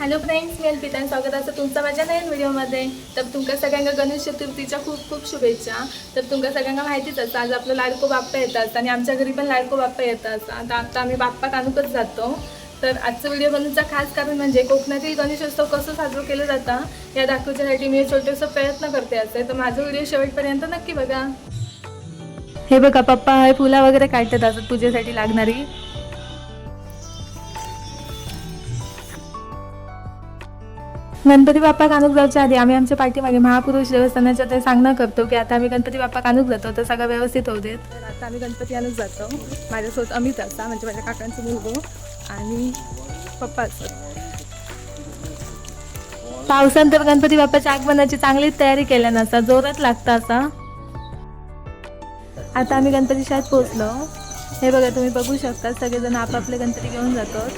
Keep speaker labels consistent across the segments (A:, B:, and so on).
A: Hello friends, मी अर्पिता. स्वागत आहे तुमचं माझ्या नवीन व्हिडिओमध्ये. तर तुमका सगळ्यांना गणेश चतुर्थीच्या खूप खूप शुभेच्छा. तर तुमका सगळ्यांना माहितीच असतं आज आपलं लाडको बाप्पा येतात आणि आमच्या घरी पण लाडको बाप्पा येतात. आता आम्ही बाप्पा कानूकच जातो. तर आजचं व्हिडिओ बनवण्याचं खास कारण म्हणजे कोकणातील गणेशोत्सव कसं साजरं केलं जातं या दाखवण्यासाठी मी छोटेसा प्रयत्न करते असे. तर माझं व्हिडिओ शेवटपर्यंत नक्की बघा. हे बघा, पप्पा हे फुलं वगैरे काढतात असत पूजेसाठी लागणारी. गणपती बाप्पा कानूक जायच्या आधी आम्ही आमच्या पाठीमागे महापुरुष देवस्थानाच्या ते सांगणं करतो की आता आम्ही गणपती बाप्पा कानूक जातो तर सगळं व्यवस्थित होऊ देत. तर आता आम्ही गणपती आणूक जातो. माझ्यासोबत अमित असा म्हणजे माझ्या काकांचं मुलगो आणि पप्पा असतात. पावसानं तर गणपती बाप्पाच्या आगमनाची चांगलीच तयारी केल्या नसता, जोरात लागता असा. आता आम्ही गणपती शाळेत पोहोचलो. हे बघा, तुम्ही बघू शकता सगळेजण आपापले गणपती घेऊन जातात.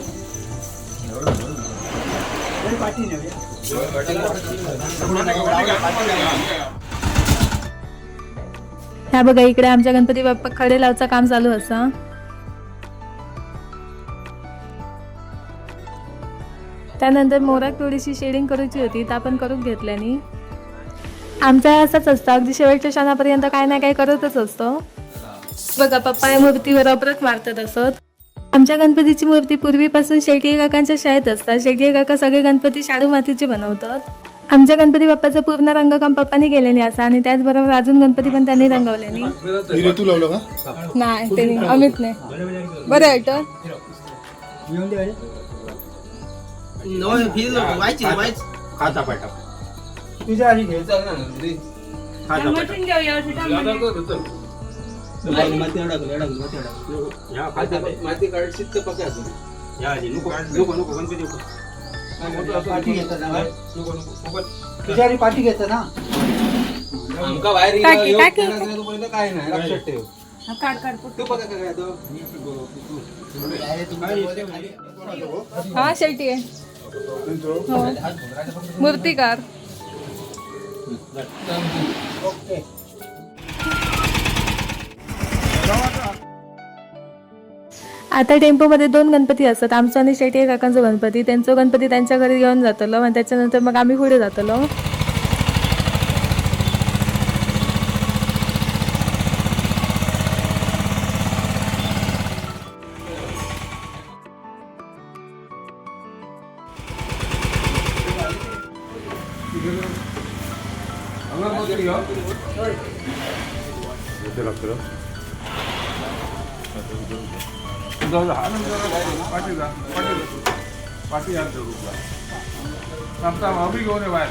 A: ह्या बघा, इकडे आमच्या गणपती बाप्पा खडे लावचं काम चालू असं. त्यानंतर मोराक थोडीशी शेडिंग करायची होती, तर आपण करून घेतल्यानी. आमचा असंच असतं, अगदी शेवटच्या क्षणापर्यंत काय ना काय करतच असतो. बघा, पप्पा या मूर्तीवर अप्रत मारतात असत. आमच्या गणपतीची मूर्ती पूर्वीपासून शेळके काकांच्या शाळेत असतात. शेळके काका सगळे गणपती शाडू मातीचे बनवतात. आमच्या गणपती बाप्पाचं पूर्ण रंगकाम पप्पांनी केलेले असा आणि त्याचबरोबर अजून गणपती पण त्यांनी रंगवलेली. नाही, त्यांनी अमित नाही. बरं वाटतं.
B: माती काढ शिस्त पक्या पाठी घेत ना आमका बाहेर काय नाही लक्षात ठेव.
A: हा शेळटी आहे मूर्तिकार. आता टेम्पोमध्ये 2 गणपती असतात, आमचा आणि शेट्टी काकांचा गणपती. त्यांचा गणपती त्यांच्या घरी घेऊन जातलो आणि त्याच्यानंतर मग आम्ही पुढे जातलो.
C: पाठी अभी घेऊन ये बाहेर.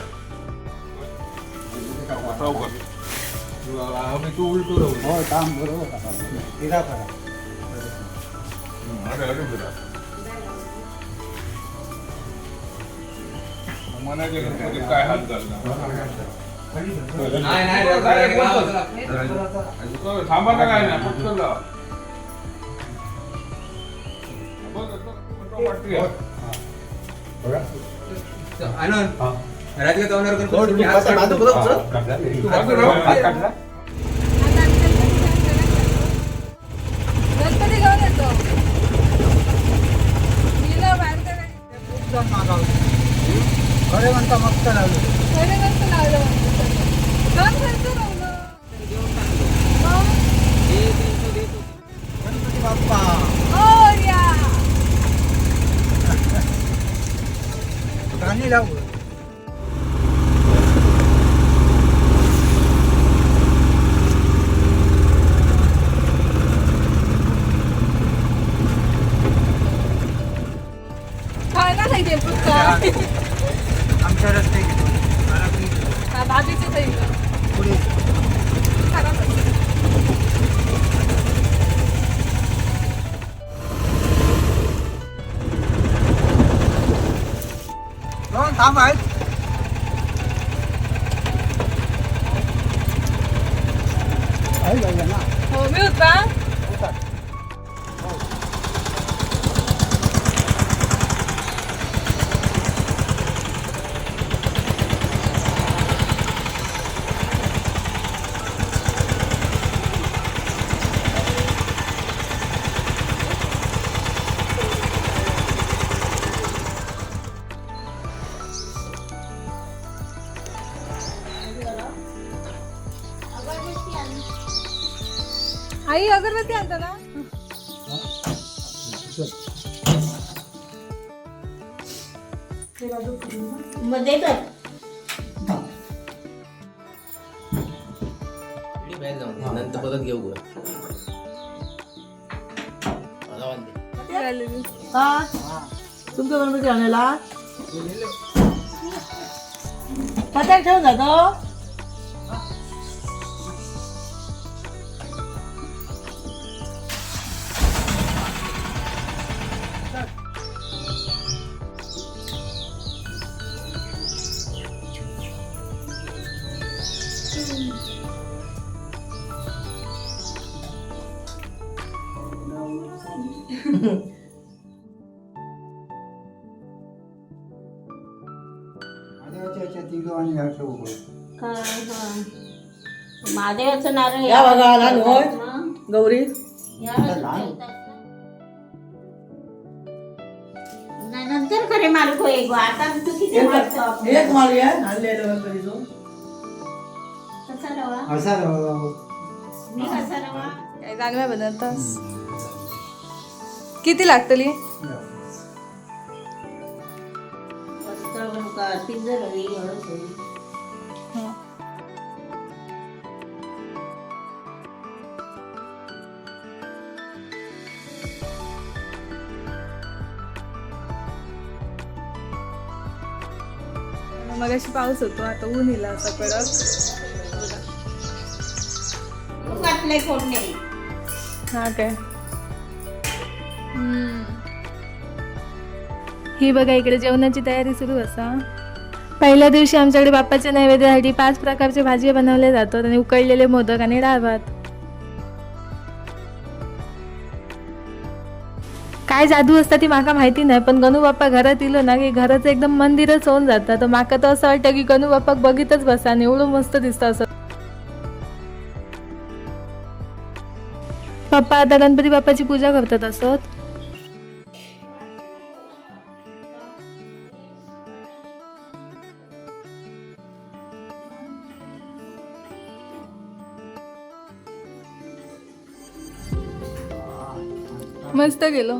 C: तू उलटू
B: काम बरोबर
C: मनाच्या गणपती काय हाल झाला. थांबा ना, काय नाही पटकन जा.
B: आनंद घरातल्या तवनावर
A: गणपती घेऊन येतो.
B: खरे म्हणता मस्त लावलं. गणपती बाप्पा गाणी लावू. आमच्या रस्ते
A: भाभीचे
B: पुढे थांब आहेत.
A: हो, मी होता. आई अगरबत्ती आणता ना.
D: मध्ये तर
B: नंतर परत घेऊ गं.
D: का तुमच्या गणपती आणायला पत्याक ठेवून जातो. महादेवाचं नारळ या बघा लहान होय गौरी नंतर खरे मालक होय गो. आता तू किती मारतो एक मारूया आणलेलं तरी तो कसा रवा मी कसा रवा
A: काय जानव्या बनवतास. किती लागतली.
D: पिझ्झा रवी
A: मगाशी पाऊस होतो आता ऊन येला असा कडक.
D: घातलंय फोडणे.
A: हा काय ही बघा इकडे जेवणाची तयारी सुरू असा. पहिल्या दिवशी आमच्याकडे बाप्पाच्या नैवेद्यासाठी 5 प्रकारचे भाजी बनवले जातात आणि उकळलेले मोदक आणि डाळ भात. काय जादू असता ती माका माहिती नाही, पण गणू बाप्पा घरात इलो ना की घराचं एकदम मंदिरच होऊन जातं. तर माका तर असं वाटतं की गणू बाप्पाक बघितच बसा आणि एवढं मस्त दिसतं असं. पप्पा आता गणपती बाप्पाची पूजा करतात असत. मस्त गेलो.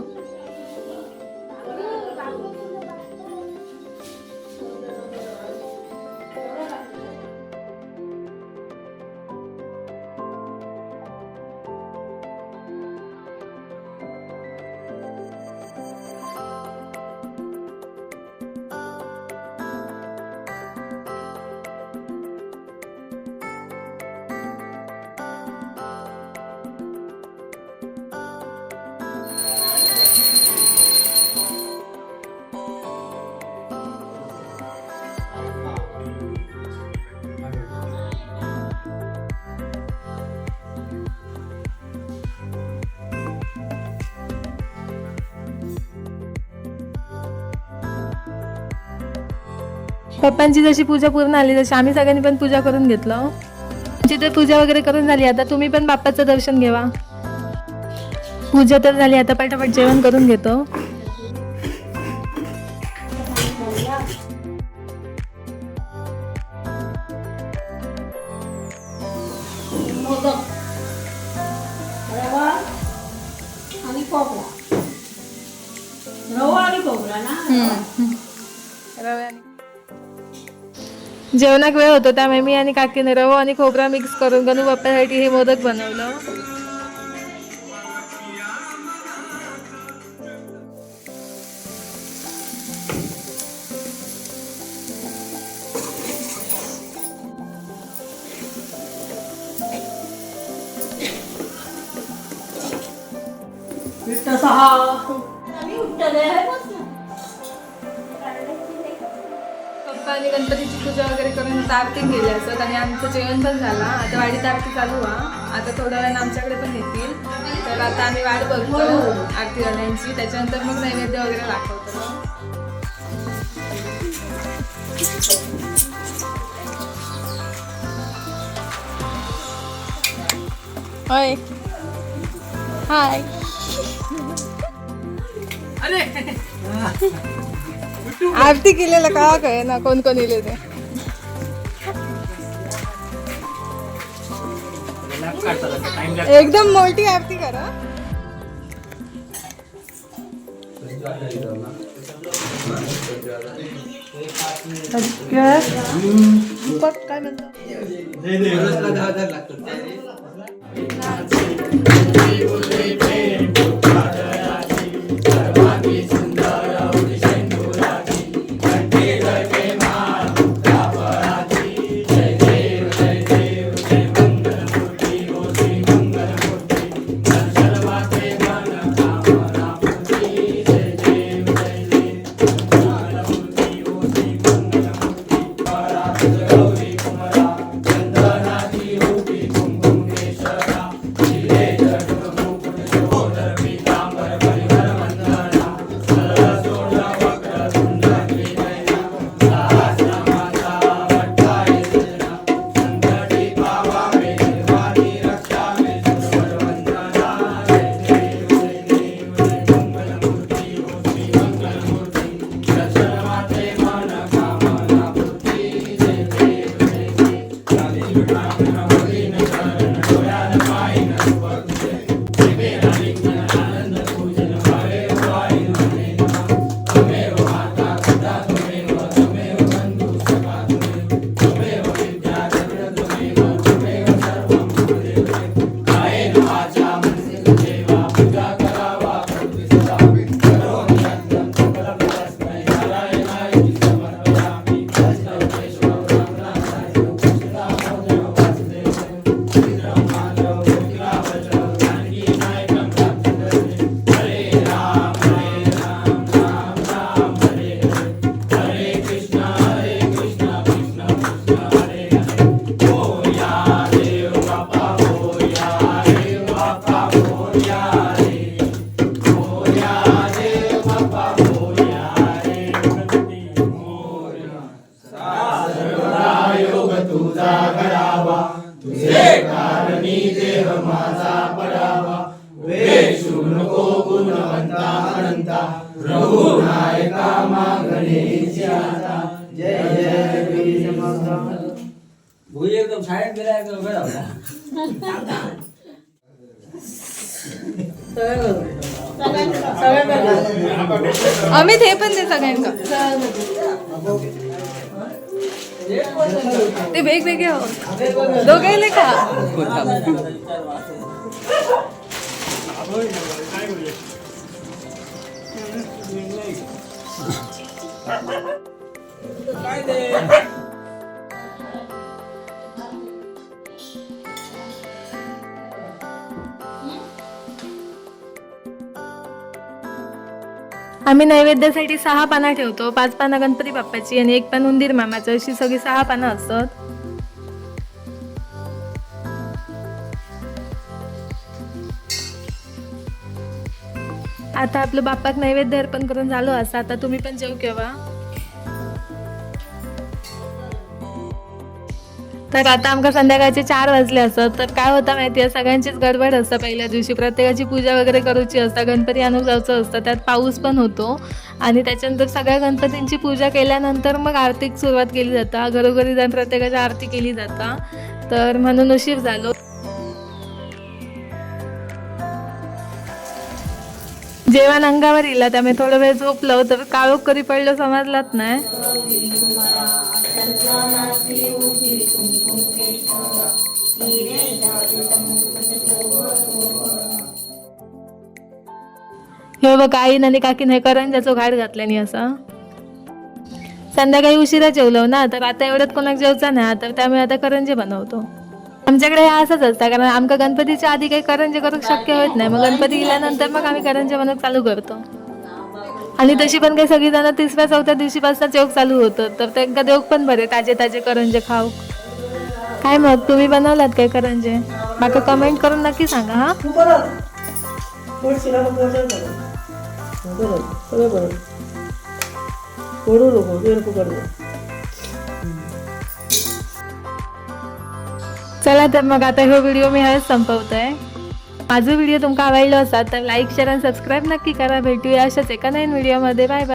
A: पप्पांची जशी पूजा पूर्ण आली तशी आम्ही सगळ्यांनी पण पूजा करून घेतलं. आमची तर पूजा वगैरे करून झाली. आता तुम्ही पण बाप्पाचं दर्शन घेवा. पूजा तर झाली, आता पटापट जेवण करून घेतो.
D: मोदक रवा आणि खोबरा. रवा आणि खोबरा ना.
A: जेवणाक वेळ होतो त्यामुळे मी आणि काकीने रवा आणि खोबरा मिक्स करून गणू बाप्पासाठी हे मोदक बनवलं. पप्पा आणि गणपतीची पूजा वगैरे करून आरती केली असत आणि आमचं जेवण पण झालं. आता वाडीत आरती चालू आहे. आता थोड्या वेळानं आमच्याकडे पण येतील. तर आता आम्ही वाट बघतो आरती वाल्यांची. त्याच्यानंतर मग नैवेद्य वगैरे दाखवतो. हाय हाय. आरती केलेलं का काय ना कोण कोण इले ते
E: काढतात असं टाइम
A: एकदम मोठी आरती करा. काय म्हणतो
B: एकदम शाळेत गेला
A: अमित हे पण दे सगळ्यांना. ते वेगवेगळे दोघांना का
B: काय ते
A: आम्ही नैवेद्यासाठी 6 पानं ठेवतो. 5 पानं गणपती बाप्पाची आणि 1 पान उंदीर मामाचं, अशी सगळी 6 पानं असतात. आता आपलं बाप्पाक नैवेद्य अर्पण करून झालो असं. आता तुम्ही पण जेव केव्हा. तर आता आमका संध्याकाळचे 4 वाजले असत. तर काय होतं माहिती आहे, सगळ्यांचीच गडबड असतं. पहिल्या दिवशी प्रत्येकाची पूजा वगैरे करूची असतं, गणपती आणून जायचं असतं. त्यात पाऊस पण होतो आणि त्याच्यानंतर सगळ्या गणपतींची पूजा केल्यानंतर मग आरतीक सुरुवात केली जाता. घरोघरी जाऊन प्रत्येकाची आरती केली जाता. तर म्हणून उशीर झालो. जेवण अंगावर इला त्यामुळे थोडा वेळ झोपलो. तर काळोख कधी पडलं समजलाच नाही. हे बघा आईन आणि काकीन हे करंजाचो घाट घातल्यानी असा. संध्याकाळी उशिरा जेवलो ना, तर आता एवढ्यात कोणाक जेवचा नाही, तर त्यामुळे आता करंजे बनवतो. आमच्याकडे हे असंच असतं, कारण आमका गणपतीच्या आधी काही करंजे करू शक्य होत नाही. मग गणपती गेल्यानंतर मग आम्ही करंजे बनवून चालू करतो. आणि तशी पण काही सगळी जण 3-4 दिवशीपासून जेवक चालू होतं. तर त्यांना देव पण बरे ताजे ताजे करंजे खाऊ. काय मग तुम्ही बनवलात काय करंजे? माका कमेंट करून नक्की सांगा. हा चला तर मग आता हा व्हिडिओ मी हळूच संपवतोय. माझा व्हिडिओ तुमका आवडला असा तर लाईक शेअर आणि सबस्क्राईब नक्की करा. भेटूया अशाच एका नवीन व्हिडिओमध्ये. Bye bye.